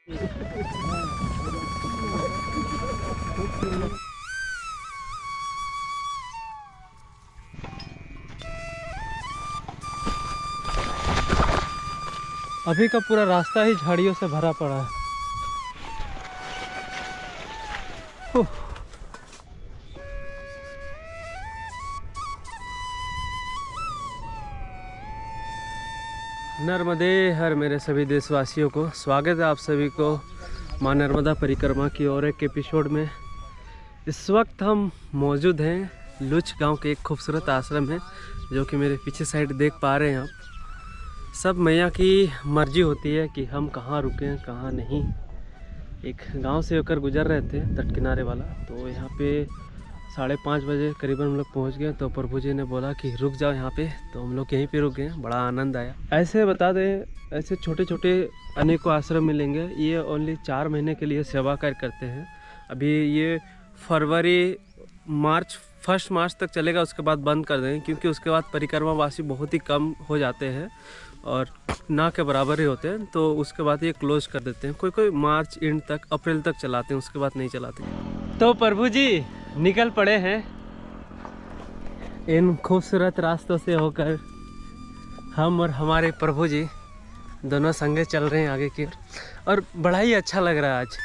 अभी का पूरा रास्ता ही झाड़ियों से भरा पड़ा है। नर्मदे हर मेरे सभी देशवासियों को स्वागत है आप सभी को माँ नर्मदा परिक्रमा की और एक एपिसोड में। इस वक्त हम मौजूद हैं लुच गांव के एक खूबसूरत आश्रम है जो कि मेरे पीछे साइड देख पा रहे हैं आप। सब मैया की मर्जी होती है कि हम कहाँ रुकें कहाँ नहीं। एक गांव से होकर गुजर रहे थे तट किनारे वाला, तो यहाँ पे 5:30 बजे करीबन हम लोग पहुँच गए। तो प्रभु जी ने बोला कि रुक जाओ यहाँ पे, तो हम लोग यहीं पे रुक गए। बड़ा आनंद आया। ऐसे बता दें, ऐसे छोटे छोटे अनेकों आश्रम मिलेंगे। ये ओनली 4 महीने के लिए सेवा कार्य करते हैं। अभी ये फरवरी मार्च 1 मार्च तक चलेगा, उसके बाद बंद कर देंगे क्योंकि उसके बाद परिक्रमावासी बहुत ही कम हो जाते हैं और ना के बराबर ही होते हैं। तो उसके बाद ये क्लोज कर देते हैं। कोई मार्च एंड तक, अप्रैल तक चलाते हैं, उसके बाद नहीं चलाते। तो प्रभु जी निकल पड़े हैं इन खूबसूरत रास्तों से होकर। हम और हमारे प्रभु जी दोनों संगे चल रहे हैं आगे की और बड़ा ही अच्छा लग रहा है आज।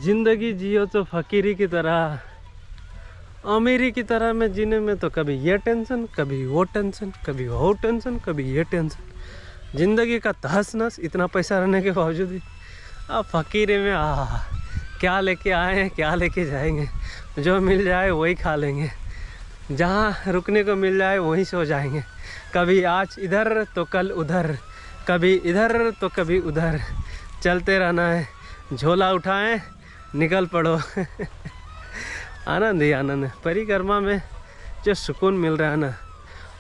जिंदगी जियो तो फकीरी की तरह, अमीरी की तरह में जीने में तो कभी ये टेंशन, कभी वो टेंशन, कभी वो टेंशन, कभी ये टेंशन। ज़िंदगी का तहस नस, इतना पैसा रहने के बावजूद भी अब फकीरे में क्या लेके आए हैं, क्या लेके जाएंगे। जो मिल जाए वही खा लेंगे, जहाँ रुकने को मिल जाए वहीं सो जाएंगे। कभी आज इधर तो कल उधर, कभी इधर तो कभी उधर, चलते रहना है। झोला उठाएं, निकल पड़ो। आनंद ही आनंद है। परिक्रमा में जो सुकून मिल रहा है ना,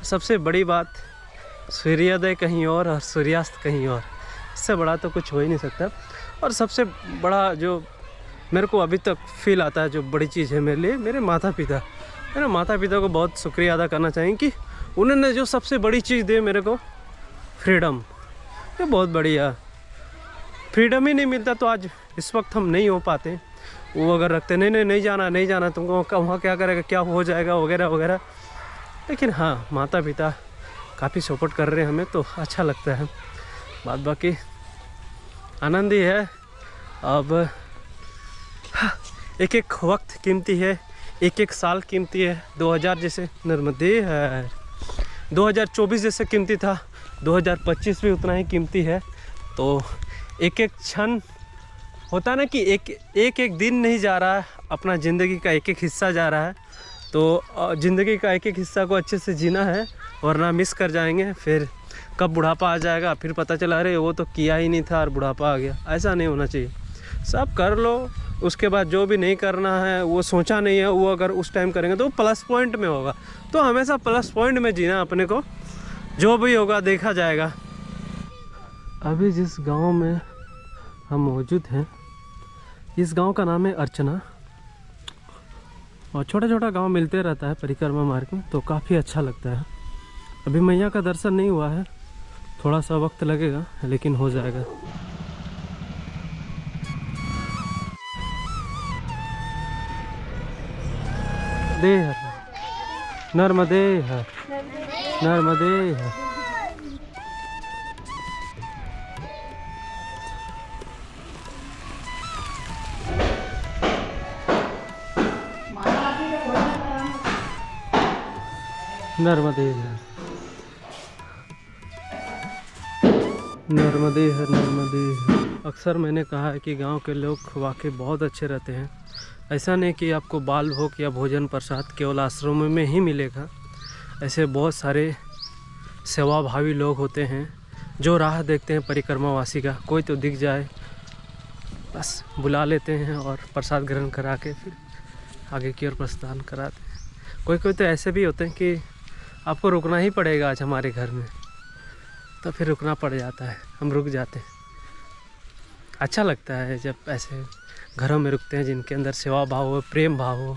सबसे बड़ी बात, सूर्योदय कहीं और सूर्यास्त कहीं और, इससे बड़ा तो कुछ हो ही नहीं सकता। और सबसे बड़ा जो मेरे को अभी तक फील आता है, जो बड़ी चीज़ है मेरे लिए, मेरे माता पिता है ना। माता पिता को बहुत शुक्रिया अदा करना चाहिए कि उन्होंने जो सबसे बड़ी चीज़ दी मेरे को, फ्रीडम। ये बहुत बढ़िया। फ्रीडम ही नहीं मिलता तो आज इस वक्त हम नहीं हो पाते। वो अगर रखते नहीं जाना तुमको, वहाँ क्या करेगा, क्या हो जाएगा वगैरह वगैरह। लेकिन हाँ, माता पिता काफ़ी सपोर्ट कर रहे हैं हमें, तो अच्छा लगता है। बात बाकी आनंद ही है। अब एक एक वक्त कीमती है, एक एक साल कीमती है। 2000 जैसे नर्मदे है, 2024 जैसे कीमती था, 2025 भी उतना ही कीमती है। तो एक एक क्षण होता ना कि एक दिन नहीं जा रहा है, अपना ज़िंदगी का एक एक हिस्सा जा रहा है। तो ज़िंदगी का एक एक हिस्सा को अच्छे से जीना है, वरना मिस कर जाएंगे। फिर कब बुढ़ापा आ जाएगा, फिर पता चला अरे वो तो किया ही नहीं था और बुढ़ापा आ गया। ऐसा नहीं होना चाहिए। सब कर लो, उसके बाद जो भी नहीं करना है, वो सोचा नहीं है, वो अगर उस टाइम करेंगे तो प्लस पॉइंट में होगा। तो हमेशा प्लस पॉइंट में जीना अपने को, जो भी होगा देखा जाएगा। अभी जिस गाँव में हम मौजूद हैं, इस गांव का नाम है अर्चना। और छोटा छोटा गांव मिलते रहता है परिक्रमा मार्ग में, तो काफ़ी अच्छा लगता है। अभी मैया का दर्शन नहीं हुआ है, थोड़ा सा वक्त लगेगा, लेकिन हो जाएगा। दे हर नर्मदे हर, नर्मदे हर। नर्मदे हर, नर्मदे हर, नर्मदे हर। अक्सर मैंने कहा है कि गांव के लोग वाकई बहुत अच्छे रहते हैं। ऐसा नहीं कि आपको बाल भोग या भोजन प्रसाद केवल आश्रमों में ही मिलेगा। ऐसे बहुत सारे सेवाभावी लोग होते हैं जो राह देखते हैं परिक्रमावासी का। कोई तो दिख जाए, बस बुला लेते हैं और प्रसाद ग्रहण करा के फिर आगे की ओर प्रस्थान कराते हैं। कोई तो ऐसे भी होते हैं कि आपको रुकना ही पड़ेगा आज हमारे घर में, तो फिर रुकना पड़ जाता है, हम रुक जाते हैं। अच्छा लगता है जब ऐसे घरों में रुकते हैं जिनके अंदर सेवा भाव हो, प्रेम भाव हो।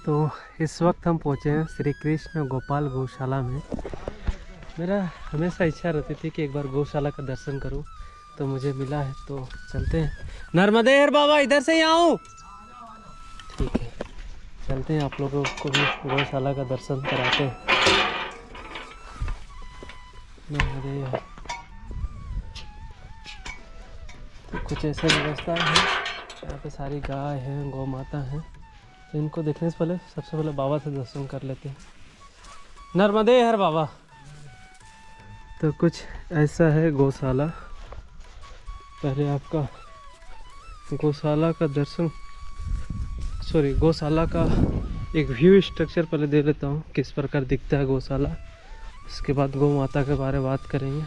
तो इस वक्त हम पहुँचे हैं श्री कृष्ण गोपाल गौशाला में। मेरा हमेशा इच्छा रहती थी कि एक बार गौशाला का दर्शन करूं, तो मुझे मिला है, तो चलते हैं। नर्मदे हर बाबा, इधर से ही आऊँ। ठीक है, चलते हैं, आप लोगों को भी गौशाला का दर्शन कराते हैं। नर्मदे हर। तो कुछ ऐसा व्यवस्था है, यहाँ पे सारी गाय हैं, गौ माता हैं। तो इनको देखने से पहले सबसे पहले बाबा से दर्शन कर लेते हैं। नर्मदे हर बाबा। तो कुछ ऐसा है गौशाला। पहले आपका गौशाला का दर्शन, गौशाला का एक व्यू स्ट्रक्चर पहले दे लेता हूँ, किस प्रकार दिखता है गौशाला। इसके बाद गौ माता के बारे में बात करेंगे।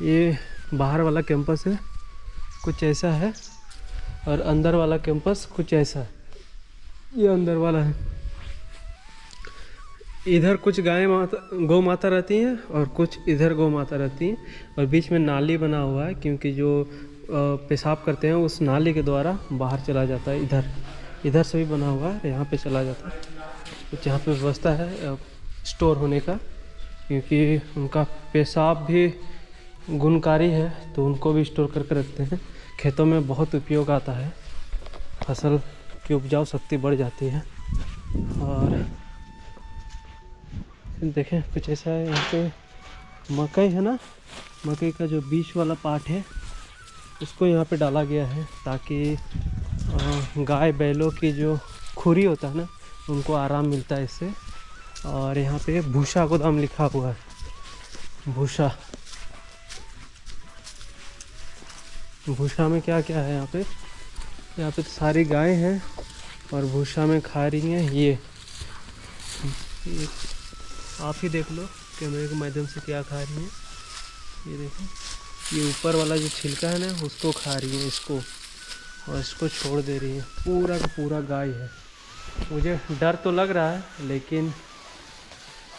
ये बाहर वाला कैंपस है, कुछ ऐसा है, और अंदर वाला कैंपस कुछ ऐसा है। ये अंदर वाला है। इधर कुछ गौ माता रहती हैं और कुछ इधर गौ माता रहती हैं, और बीच में नाली बना हुआ है, क्योंकि जो पेशाब करते हैं उस नाली के द्वारा बाहर चला जाता है। इधर से भी बना हुआ है, यहाँ पे चला जाता है। कुछ यहाँ पे व्यवस्था है स्टोर होने का, क्योंकि उनका पेशाब भी गुणकारी है, तो उनको भी स्टोर करके रखते हैं। खेतों में बहुत उपयोग आता है, फसल की उपजाऊ शक्ति बढ़ जाती है। और देखें कुछ ऐसा है, यहाँ पे मकई है ना, मकई का जो बीच वाला पार्ट है उसको यहाँ पे डाला गया है, ताकि गाय बैलों की जो खुरी होता है ना, उनको आराम मिलता है इससे। और यहाँ पे भूसा गोदाम लिखा हुआ है। भूसा में क्या क्या है यहाँ पे तो सारी गाय हैं और भूसा में खा रही हैं। ये आप ही देख लो कैमरे के माध्यम से क्या खा रही हैं। ये देखो, ये ऊपर वाला जो छिलका है ना, उसको खा रही है, इसको, और इसको छोड़ दे रही है। पूरा का पूरा गाय है। मुझे डर तो लग रहा है, लेकिन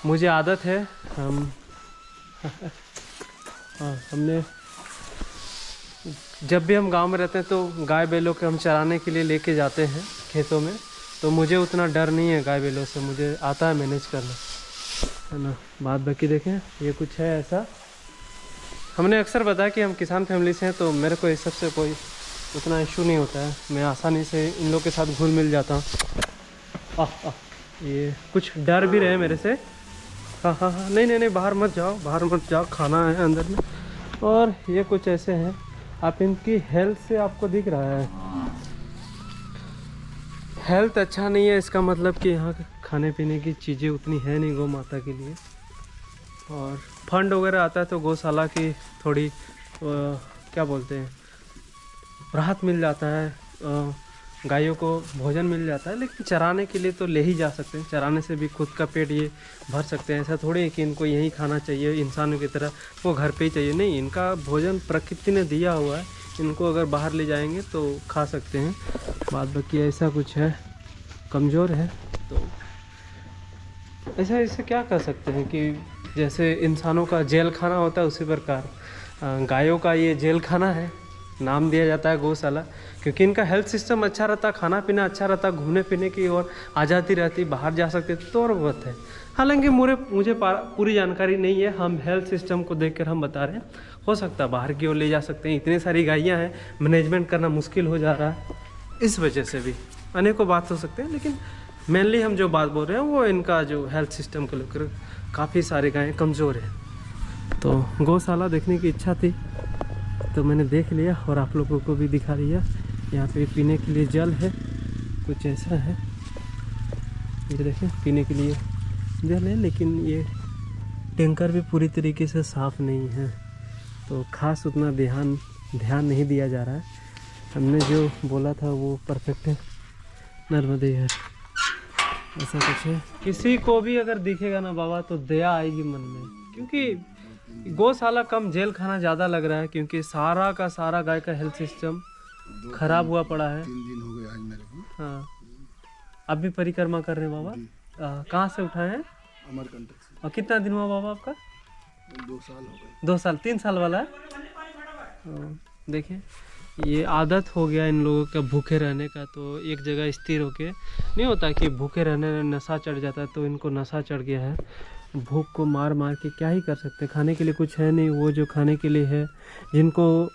मुझे आदत है। हमने जब भी हम गांव में रहते हैं तो गाय बैलों के हम चराने के लिए लेके जाते हैं खेतों में, तो मुझे उतना डर नहीं है गाय बैलों से, मुझे आता है मैनेज करना, है ना। बात बाकी देखें, ये कुछ है ऐसा। हमने अक्सर बताया कि हम किसान फैमिली से हैं, तो मेरे को इस सब से कोई उतना इशू नहीं होता है। मैं आसानी से इन लोग के साथ घुल मिल जाता हूँ। ये कुछ डर भी रहे मेरे से। हाँ, नहीं, बाहर मत जाओ, खाना है अंदर में। और ये कुछ ऐसे हैं, आप इनकी हेल्थ से आपको दिख रहा है, हेल्थ अच्छा नहीं है, इसका मतलब कि यहाँ खाने पीने की चीज़ें उतनी है नहीं गौ माता के लिए। और फंड वगैरह आता है तो गौशाला की थोड़ी क्या बोलते हैं, राहत मिल जाता है, गायों को भोजन मिल जाता है। लेकिन चराने के लिए तो ले ही जा सकते हैं, चराने से भी खुद का पेट ये भर सकते हैं। ऐसा थोड़ी है कि इनको यहीं खाना चाहिए इंसानों की तरह, वो घर पे ही चाहिए, नहीं। इनका भोजन प्रकृति ने दिया हुआ है, इनको अगर बाहर ले जाएंगे तो खा सकते हैं। बात बाकी ऐसा कुछ है, कमज़ोर है, तो ऐसे क्या कर सकते हैं कि जैसे इंसानों का जेल खाना होता है, उसी प्रकार गायों का ये जेल खाना है। नाम दिया जाता है गौशाला, क्योंकि इनका हेल्थ सिस्टम अच्छा रहता, खाना पीना अच्छा रहता, घूमने फिरने की और आज़ादी रहती, बाहर जा सकते तो और बात है। हालांकि मुझे पूरी जानकारी नहीं है, हम हेल्थ सिस्टम को देखकर हम बता रहे हैं। हो सकता है बाहर की ओर ले जा सकते हैं, इतनी सारी गायें हैं, मैनेजमेंट करना मुश्किल हो जा रहा है, इस वजह से भी अनेकों बात हो सकते हैं। लेकिन मेनली हम जो बात बोल रहे हैं वो इनका जो हेल्थ सिस्टम को लेकर काफ़ी सारी गायें कमज़ोर हैं। तो गौशाला देखने की इच्छा थी, तो मैंने देख लिया और आप लोगों को भी दिखा दिया। यहाँ पे पीने के लिए जल है, कुछ ऐसा है, ये देखें पीने के लिए जल है, लेकिन ये टैंकर भी पूरी तरीके से साफ़ नहीं है, तो ख़ास उतना ध्यान नहीं दिया जा रहा है। हमने जो बोला था वो परफेक्ट है। नर्मदे हर, ऐसा कुछ है। किसी को भी अगर दिखेगा ना बाबा तो दया आएगी मन में, क्योंकि गौशाला कम जेल खाना ज़्यादा लग रहा है, क्योंकि सारा का सारा गाय का हेल्थ सिस्टम खराब हुआ पड़ा है। 3 दिन हो गए आज मेरे को। हाँ, अब भी परिक्रमा कर रहे हैं बाबा। कहाँ से उठाए हैं? अमरकंटक से। और कितना दिन हुआ बाबा आपका? 2 साल हो गए। 2 साल, 3 साल वाला है। देखिए ये आदत हो गया इन लोगों का भूखे रहने का, तो एक जगह स्थिर होके नहीं होता कि भूखे रहने में नशा चढ़ जाता है, तो इनको नशा चढ़ गया है। भूख को मार मार के क्या ही कर सकते हैं, खाने के लिए कुछ है नहीं। वो जो खाने के लिए है, जिनको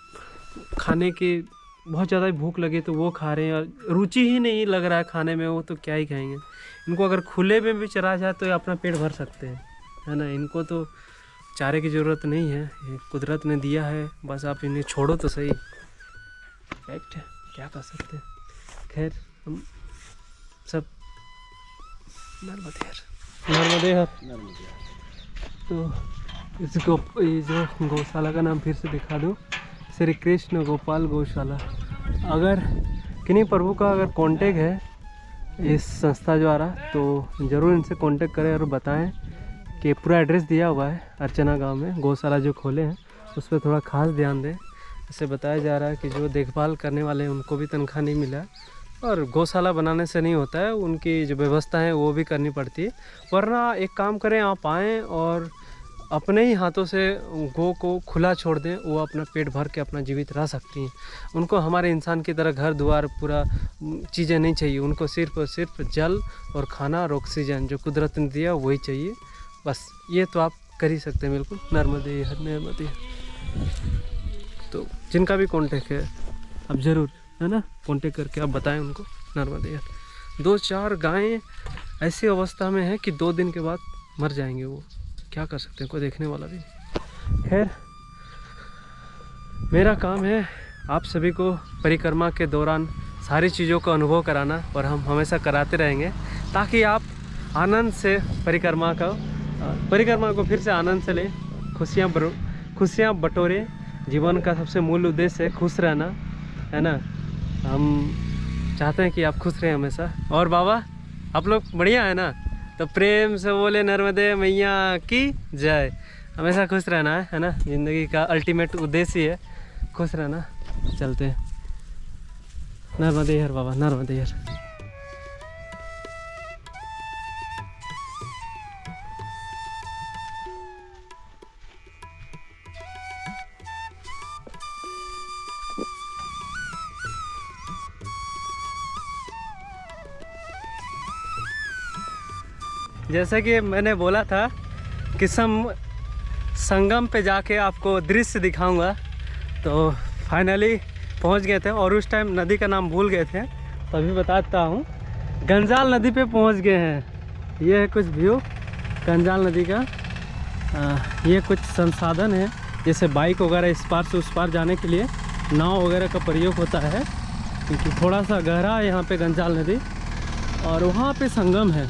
खाने की बहुत ज़्यादा भूख लगे तो वो खा रहे हैं, और रुचि ही नहीं लग रहा है खाने में, वो तो क्या ही खाएंगे। इनको अगर खुले में भी चरा जाए तो ये अपना पेट भर सकते हैं, है ना। इनको तो चारे की ज़रूरत नहीं है, ये कुदरत ने दिया है, बस आप इन्हें छोड़ो तो सही। फैक्ट है, क्या कर सकते हैं। खैर हम सब नर्मदे हर। तो ये जो गौशाला का नाम फिर से दिखा दूँ, श्री कृष्ण गोपाल गौशाला। अगर किन्हीं प्रभु का अगर कांटेक्ट है इस संस्था द्वारा तो ज़रूर इनसे कांटेक्ट करें और बताएं कि पूरा एड्रेस दिया हुआ है अर्चना गांव में। गौशाला जो खोले हैं उस पर थोड़ा खास ध्यान दें। इसे बताया जा रहा है कि जो देखभाल करने वाले हैं उनको भी तनख्वाह नहीं मिला, और गौशाला बनाने से नहीं होता है, उनकी जो व्यवस्था है वो भी करनी पड़ती है। वरना एक काम करें, आप आएँ और अपने ही हाथों से गौ को खुला छोड़ दें, वो अपना पेट भर के अपना जीवित रह सकती हैं। उनको हमारे इंसान की तरह घर द्वार पूरा चीज़ें नहीं चाहिए, उनको सिर्फ और सिर्फ जल और खाना और ऑक्सीजन जो कुदरत ने दिया वही चाहिए। बस ये तो आप कर ही सकते हैं बिल्कुल। नर्मदे हर नर्मदे। तो जिनका भी कांटेक्ट है आप ज़रूर, है ना, कांटेक्ट करके आप बताएं उनको नर्मदे हर। 2-4 गायें ऐसी अवस्था में है कि 2 दिन के बाद मर जाएंगे, वो क्या कर सकते हैं, कोई देखने वाला भी। खैर मेरा काम है आप सभी को परिक्रमा के दौरान सारी चीज़ों का अनुभव कराना, और हम हमेशा कराते रहेंगे ताकि आप आनंद से परिक्रमा को फिर से आनंद से लें, खुशियाँ बटोरें। जीवन का सबसे मूल उद्देश्य है खुश रहना, है ना। हम चाहते हैं कि आप खुश रहें हमेशा। और बाबा आप लोग बढ़िया है ना, तो प्रेम से बोले नर्मदे मैया की जय। हमेशा खुश रहना है ना, ज़िंदगी का अल्टीमेट उद्देश्य है खुश रहना। चलते हैं। नर्मदे हर बाबा, नर्मदे हर। जैसा कि मैंने बोला था कि संगम पे जाके आपको दृश्य दिखाऊंगा, तो फाइनली पहुंच गए थे, और उस टाइम नदी का नाम भूल गए थे, तो अभी बताता हूं। गंजाल नदी पे पहुंच गए हैं। ये है कुछ व्यू गंजाल नदी का। ये कुछ संसाधन है, जैसे बाइक वगैरह इस पार से उस पार जाने के लिए नाव वगैरह का प्रयोग होता है, क्योंकि थोड़ा सा गहरा है यहाँ पे गंजाल नदी। और वहाँ पे संगम है,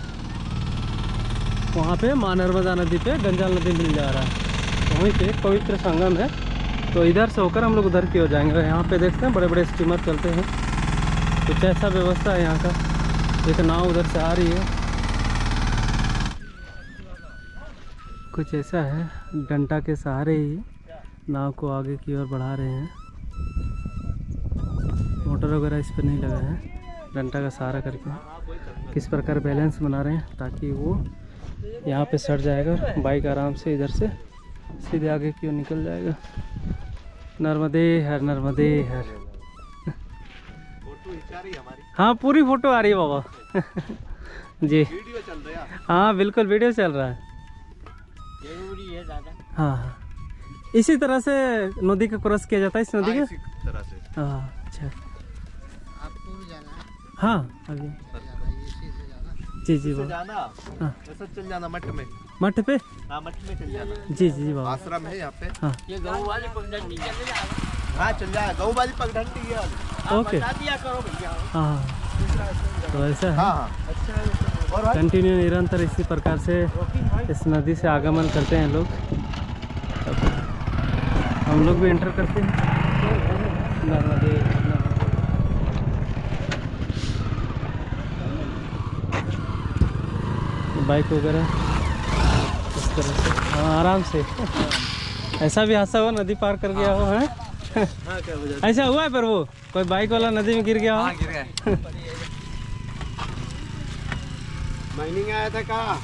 वहाँ पे माँ नर्मदा नदी पे गंजाल नदी मिल जा रहा है, वहीं पे पवित्र संगम है। तो इधर से होकर हम लोग उधर की ओर जाएंगे। यहाँ पे देखते हैं बड़े बड़े स्टीमर चलते हैं, कुछ ऐसा व्यवस्था है यहाँ का। एक नाव उधर से आ रही है, कुछ ऐसा है, डंटा के सहारे ही नाव को आगे की ओर बढ़ा रहे हैं। मोटर वगैरह इस पर नहीं लगा है, डंटा का सहारा करके किस प्रकार बैलेंस बना रहे हैं ताकि वो यहाँ पे सट जाएगा, बाइक आराम से इधर से सीधे आगे की ओर निकल जाएगा। नर्मदे हर, नर्मदे हर। हाँ पूरी फोटो आ रही है बाबा। जी वीडियो चल रहा है। हाँ बिल्कुल वीडियो चल रहा है। हाँ हाँ, इसी तरह से नदी का क्रॉस किया जाता है, इस नदी के तरह से। हाँ अच्छा, आपको भी जाना है? हाँ अभी जी जी बाबा। हाँ ऐसा चल जाना मठ में, मठ पे। हाँ मठ में चल जाना। जी जी बाबा, आश्रम है यहाँ पे। हाँ ये गऊ वाली पगडंडी है। हाँ चल जाए, गऊ वाली पगडंडी है। ओके करो भैया। हाँ तो ऐसा है। हाँ कंटिन्यू निरंतर इसी प्रकार से इस नदी से आगमन करते हैं लोग, हम लोग भी एंटर करते हैं। बाइक वगैरह इस तरह से, हाँ आराम से। ऐसा भी हादसा हुआ, नदी पार कर गया हो है? ऐसा हुआ है? पर वो कोई बाइक वाला नदी में गिर गया हो? गिर गया। माइनिंग आया था कहाँ?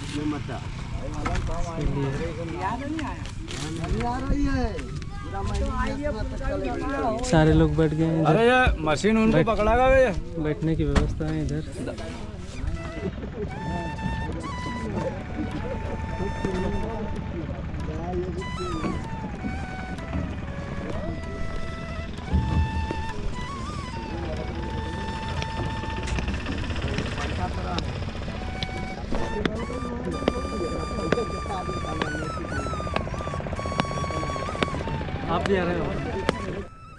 सारे लोग बैठ गए हैं। अरे ये मशीन उनको पकड़ागा भैया। बैठने की व्यवस्था है इधर। आप भी आ रहे हो?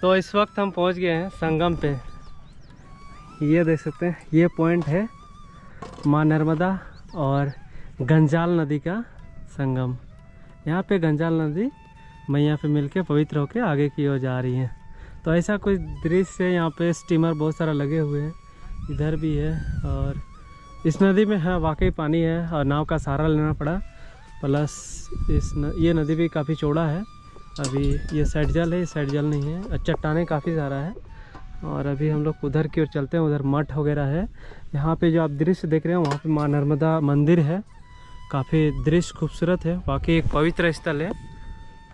तो इस वक्त हम पहुंच गए हैं संगम पे। ये देख सकते हैं, ये पॉइंट है माँ नर्मदा और गंजाल नदी का संगम। यहाँ पे गंजाल नदी मैया पे मिलके पवित्र होके आगे की ओर जा रही है। तो ऐसा कुछ दृश्य है। यहाँ पे स्टीमर बहुत सारा लगे हुए हैं, इधर भी है। और इस नदी में है वाकई पानी है और नाव का सहारा लेना पड़ा। प्लस ये नदी भी काफ़ी चौड़ा है। अभी ये साइड जल है, साइड जल नहीं है और चट्टानें काफ़ी ज़्यादा है। और अभी हम लोग उधर की ओर चलते हैं, उधर मठ वगैरह है। यहाँ पे जो आप दृश्य देख रहे हैं वहाँ पे माँ नर्मदा मंदिर है। काफ़ी दृश्य खूबसूरत है, वाकई एक पवित्र स्थल है।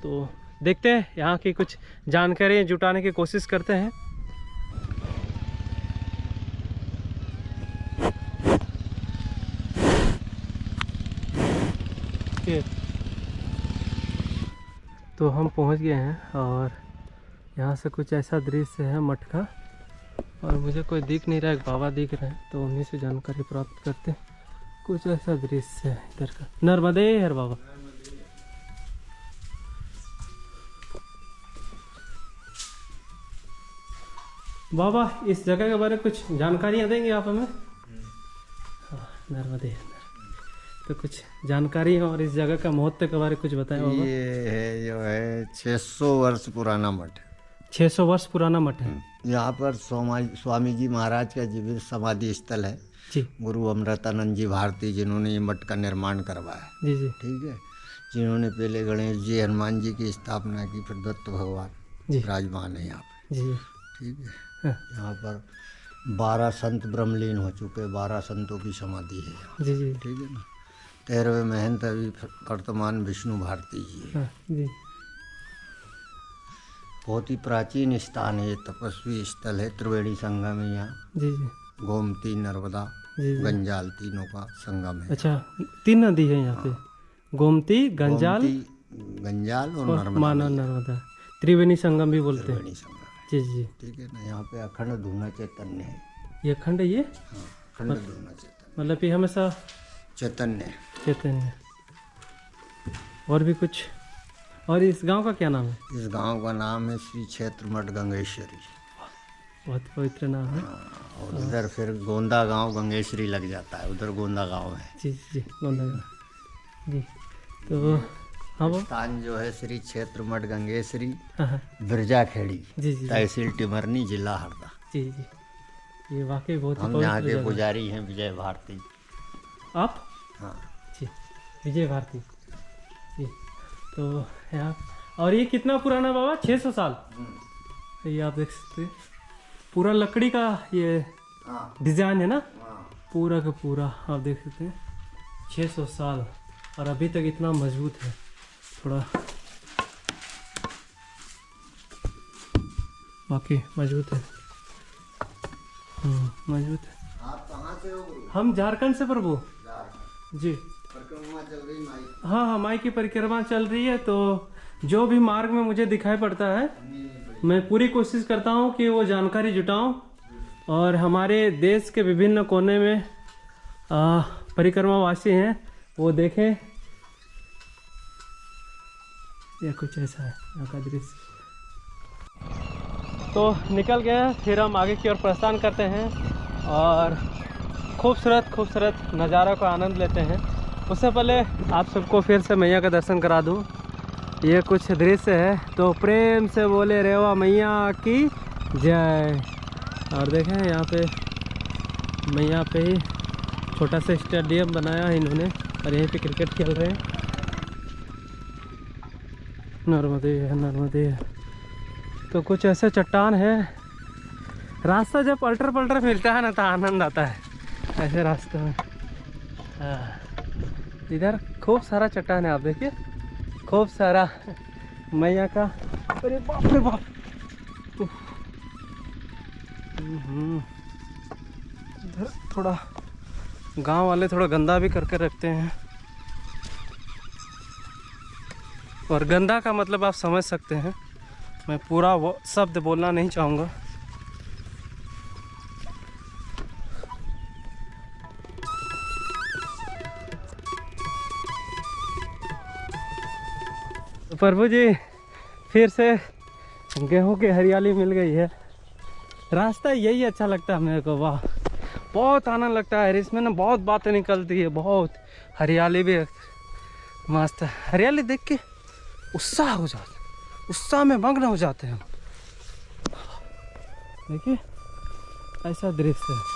तो देखते हैं, यहाँ की कुछ जानकारी जुटाने की कोशिश करते हैं। तो हम पहुँच गए हैं और यहाँ से कुछ ऐसा दृश्य है मठ का। और मुझे कोई दिख नहीं रहा, एक बाबा दिख रहे हैं, तो उन्हीं से जानकारी प्राप्त करते हैं। कुछ ऐसा दृश्य है इधर का। नर्मदे हर बाबा। बाबा इस जगह के बारे में कुछ जानकारियाँ देंगे आप हमें? हाँ, नर्मदे। तो कुछ जानकारी और इस जगह का महत्व के बारे में कुछ बताएं बाबा। ये है जो है 600 वर्ष पुराना मठ है। 600 वर्ष पुराना मठ है। यहाँ पर स्वामी जी महाराज का जीवित समाधि स्थल है जी। गुरु अमृतानंद जी भारती, जिन्होंने ये मठ का निर्माण करवाया। जी जी। ठीक है, जिन्होंने पहले गणेश जी हनुमान जी की स्थापना की, फिर दत्त भगवान विराजमान है यहाँ पे। जी। ठीक है, हाँ। यहाँ पर 12 संत ब्रह्मलीन हो चुके, 12 संतों की समाधि है यहाँ। जी जी। ठीक है ना। 13वें महंत अभी वर्तमान विष्णु भारती जी है। हाँ, जी। बहुत ही प्राचीन स्थान है, ये तपस्वी स्थल है। त्रिवेणी संगम है यहाँ। जी जी। गोमती, नर्मदा, जी जी। गंजाल, तीनों का संगम है। अच्छा, 3 नदी है यहाँ पे। गोमती, गंजाल, गोमती, गंजाल और और नर्मदा। माना नर्मदा। त्रिवेणी संगम भी बोलते हैं। त्रिवेणी संगम है। जी जी। ठीक है ना। यहाँ पे अखंड धूना चैतन्य है। ये खंड है, ये हाँ, अखंड धूना चैतन्य, मतलब ये हमेशा चैतन्य। चैतन्य। और भी कुछ? और इस गांव का क्या नाम है? इस गांव का नाम है श्री क्षेत्र मठ गंगेश्वरी। बहुत पवित्र नाम है। और उधर फिर गोंदा गांव गंगेश्वरी लग जाता है, उधर गोंदा गांव है। जी जी। गोंदा गाँव। जी। तो हाँ वो स्थान जो है श्री क्षेत्र मठ गंगेश्वरी, हाँ हाँ। बिरजा खेड़ी, जी जी। तहसील टिमरनी, जिला हरदा। जी जी। ये वाकई बहुत ही हम यहाँ पवित्र के जगह। पुजारी हैं विजय भारती। आप? हाँ। जी, विजय भारती जी। तो यहाँ, और ये कितना पुराना बाबा? 600 साल। ये आप देख सकते हैं, पूरा लकड़ी का ये हाँ। डिजाइन है ना, हाँ। पूरा का पूरा आप देख सकते हैं। 600 साल और अभी तक इतना मजबूत है। थोड़ा बाकी मजबूत है। मजबूत है। आप कहाँ से हो गुरु? हम झारखंड से प्रभु जी। परिक्रमा चल रही माई। हाँ हाँ, माई की परिक्रमा चल रही है। तो जो भी मार्ग में मुझे दिखाई पड़ता है, मैं पूरी कोशिश करता हूँ कि वो जानकारी जुटाऊँ और हमारे देश के विभिन्न कोने में परिक्रमावासी हैं वो देखें। यह कुछ ऐसा है यहाँ का दृश्य। तो निकल गए, फिर हम आगे की ओर प्रस्थान करते हैं और खूबसूरत खूबसूरत नज़ारा का आनंद लेते हैं। उससे पहले आप सबको फिर से मैया का दर्शन करा दूं। ये कुछ दृश्य है, तो प्रेम से बोले रेवा मैया की जय। और देखें यहाँ पे मैया पे ही छोटा सा स्टेडियम बनाया है इन्होंने और यहीं पे क्रिकेट खेल रहे हैं। नर्मदे है, नर्मदे है। तो कुछ ऐसे चट्टान है, रास्ता जब पलटर पलटर मिलता है ना तो आनंद आता है ऐसे रास्ते में। इधर खूब सारा चट्टान है, आप देखिए खूब सारा मैया का अरे बाप रे बाप। इधर थोड़ा गांव वाले थोड़ा गंदा भी करके रखते हैं, और गंदा का मतलब आप समझ सकते हैं, मैं पूरा वो शब्द बोलना नहीं चाहूँगा। तो प्रभु जी फिर से गेहूं की हरियाली मिल गई है। रास्ता यही अच्छा लगता है मेरे को, वाह बहुत आनंद लगता है। इसमें ना बहुत बातें निकलती है, बहुत हरियाली भी मस्त है। हरियाली देख के उत्साह हो जाता है, उत्साह में मग्न हो जाते हैं। देखिए ऐसा दृश्य है।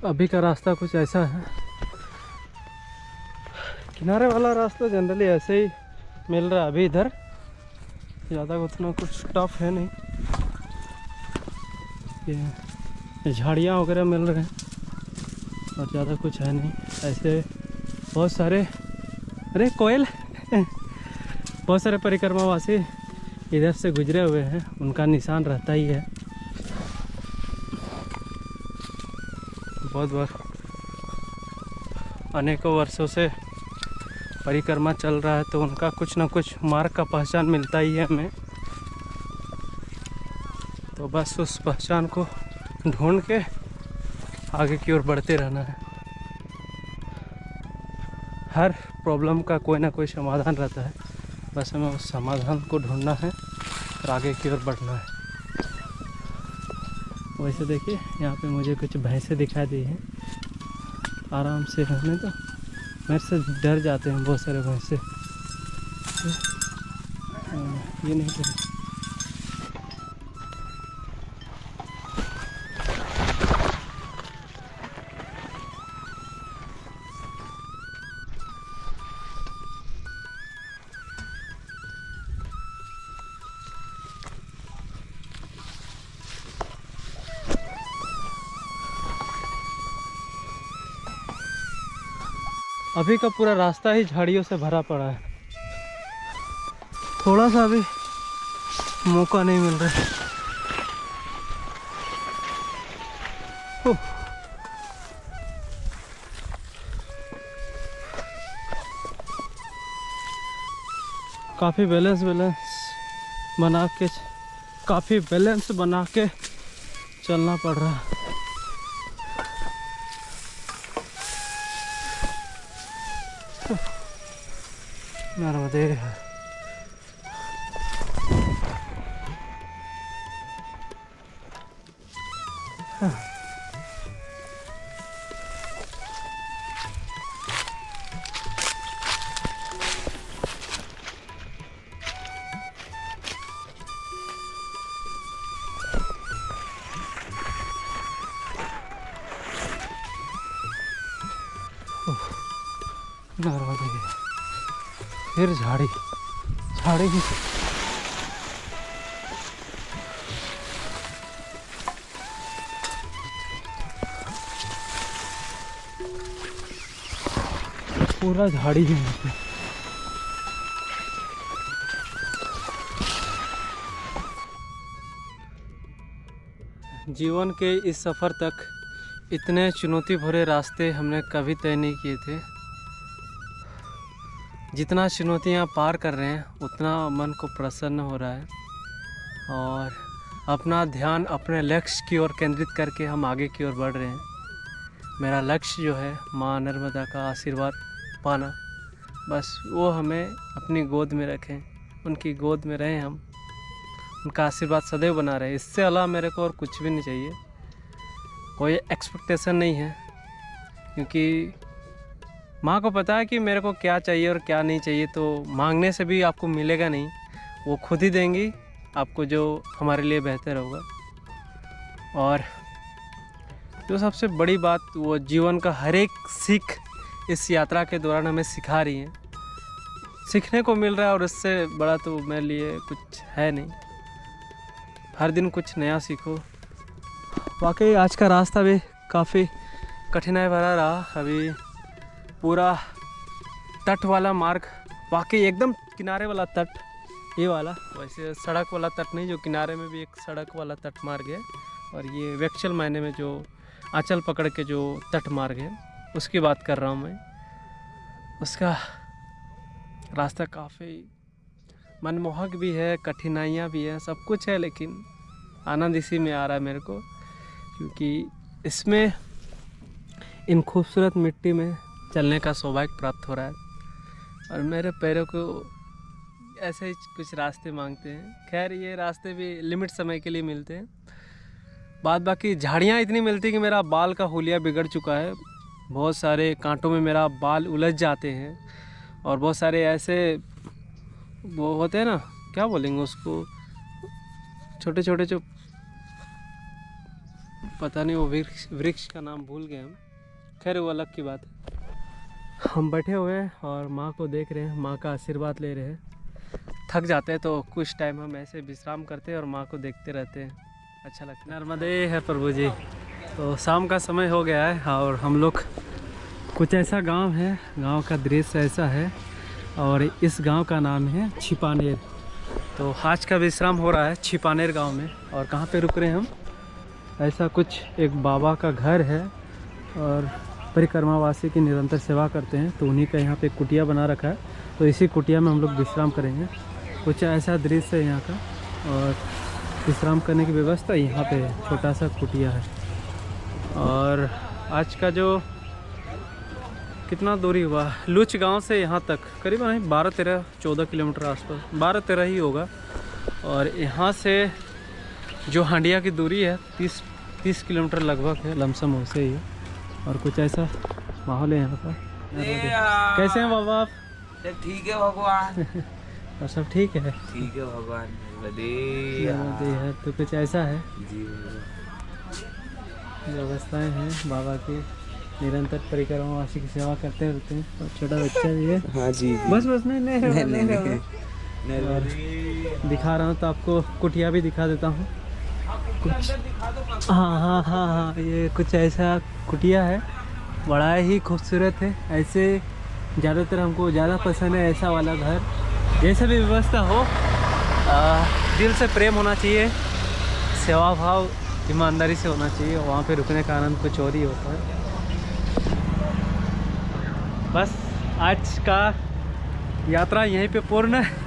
अभी का रास्ता कुछ ऐसा है, किनारे वाला रास्ता जनरली ऐसे ही मिल रहा है। अभी इधर ज़्यादा उतना कुछ टफ है नहीं, ये झाड़ियाँ वगैरह मिल रहे हैं और ज़्यादा कुछ है नहीं। ऐसे बहुत सारे, अरे कोयल बहुत सारे परिक्रमावासी इधर से गुजरे हुए हैं, उनका निशान रहता ही है। बहुत बार अनेकों वर्षों से परिक्रमा चल रहा है, तो उनका कुछ ना कुछ मार्ग का पहचान मिलता ही है हमें। तो बस उस पहचान को ढूंढ के आगे की ओर बढ़ते रहना है। हर प्रॉब्लम का कोई ना कोई समाधान रहता है, बस हमें उस समाधान को ढूंढना है और आगे की ओर बढ़ना है। वैसे देखिए यहाँ पे मुझे कुछ भैंसें दिखाई दी हैं, आराम से रहने तो मेरे से डर जाते हैं बहुत सारे भैंसे। ये नहीं करें। अभी का पूरा रास्ता ही झाड़ियों से भरा पड़ा है, थोड़ा सा भी मौका नहीं मिल रहा है। काफ़ी बैलेंस बना के चलना पड़ रहा है। नर्मदे है। नर्मदे फिर झाड़ी ही पूरा झाड़ी है यहाँ पे। जीवन के इस सफ़र तक इतने चुनौती भरे रास्ते हमने कभी तय नहीं किए थे। जितना चुनौतियाँ पार कर रहे हैं उतना मन को प्रसन्न हो रहा है, और अपना ध्यान अपने लक्ष्य की ओर केंद्रित करके हम आगे की ओर बढ़ रहे हैं। मेरा लक्ष्य जो है माँ नर्मदा का आशीर्वाद पाना, बस वो हमें अपनी गोद में रखें, उनकी गोद में रहें, हम उनका आशीर्वाद सदैव बना रहे। इससे अलावा मेरे को और कुछ भी नहीं चाहिए, कोई एक्सपेक्टेशन नहीं है, क्योंकि माँ को पता है कि मेरे को क्या चाहिए और क्या नहीं चाहिए। तो मांगने से भी आपको मिलेगा नहीं, वो खुद ही देंगी आपको जो हमारे लिए बेहतर होगा। और जो सबसे बड़ी बात, वो जीवन का हर एक सीख इस यात्रा के दौरान हमें सिखा रही है। सीखने को मिल रहा है और इससे बड़ा तो मेरे लिए कुछ है नहीं। हर दिन कुछ नया सीखो। वाकई आज का रास्ता भी काफ़ी कठिनाई भरा रहा। अभी पूरा तट वाला मार्ग, वाकई एकदम किनारे वाला तट, ये वाला, वैसे सड़क वाला तट नहीं, जो किनारे में भी एक सड़क वाला तट मार्ग है। और ये वैक्चुअल मायने में जो आंचल पकड़ के जो तट मार्ग है उसकी बात कर रहा हूँ मैं। उसका रास्ता काफ़ी मनमोहक भी है, कठिनाइयाँ भी हैं, सब कुछ है, लेकिन आनंद इसी में आ रहा है मेरे को, क्योंकि इसमें इन खूबसूरत मिट्टी में चलने का सौभाग्य प्राप्त हो रहा है। और मेरे पैरों को ऐसे ही कुछ रास्ते मांगते हैं। खैर ये रास्ते भी लिमिट समय के लिए मिलते हैं, बाद बाकी झाड़ियाँ इतनी मिलती कि मेरा बाल का हुलिया बिगड़ चुका है। बहुत सारे कांटों में मेरा बाल उलझ जाते हैं और बहुत सारे ऐसे वो होते हैं ना, क्या बोलेंगे उसको, छोटे छोटे जो, पता नहीं वो वृक्ष का नाम भूल गए हम, खैर वो अलग की बात है। हम बैठे हुए हैं और माँ को देख रहे हैं, माँ का आशीर्वाद ले रहे हैं। थक जाते हैं तो कुछ टाइम हम ऐसे विश्राम करते हैं और माँ को देखते रहते हैं, अच्छा लगता है। नर्मदे है प्रभु जी। तो शाम का समय हो गया है और हम लोग कुछ ऐसा गांव है, गांव का दृश्य ऐसा है और इस गांव का नाम है छिपानेर। तो आज का विश्राम हो रहा है छिपानेर गांव में। और कहाँ पे रुक रहे हैं हम, ऐसा कुछ एक बाबा का घर है और परिक्रमावासी की निरंतर सेवा करते हैं, तो उन्हीं का यहाँ पे कुटिया बना रखा है। तो इसी कुटिया में हम लोग विश्राम करेंगे। कुछ ऐसा दृश्य है यहाँ का और विश्राम करने की व्यवस्था यहाँ पे है, छोटा सा कुटिया है। और आज का जो कितना दूरी हुआ लुच गांव से यहाँ तक, करीबन 12-13-14 किलोमीटर आसपास, 12-13 ही होगा। और यहाँ से जो हंडिया की दूरी है 30 किलोमीटर लगभग है, लमसम वैसे ही है। और कुछ ऐसा माहौल है यहाँ का। कैसे हैं बाबा आप? ठीक है भगवान। और सब ठीक है? ठीक है भगवान। है तो कुछ ऐसा है जी, व्यवस्थाएं हैं बाबा की, निरंतर परिक्रमावासी की सेवा करते रहते हैं। और छोटा बच्चा भी है। हाँ जी, बस नहीं दिखा रहा हूँ तो आपको कुटिया भी दिखा देता हूँ कुछ। हाँ, ये कुछ ऐसा कुटिया है, बड़ा ही खूबसूरत है। ऐसे ज़्यादातर हमको ज़्यादा पसंद है ऐसा वाला घर। जैसे भी व्यवस्था हो, दिल से प्रेम होना चाहिए, सेवा भाव ईमानदारी से होना चाहिए, वहाँ पे रुकने का आनंद कुछ और ही होता है। बस आज का यात्रा यहीं पे पूर्ण है।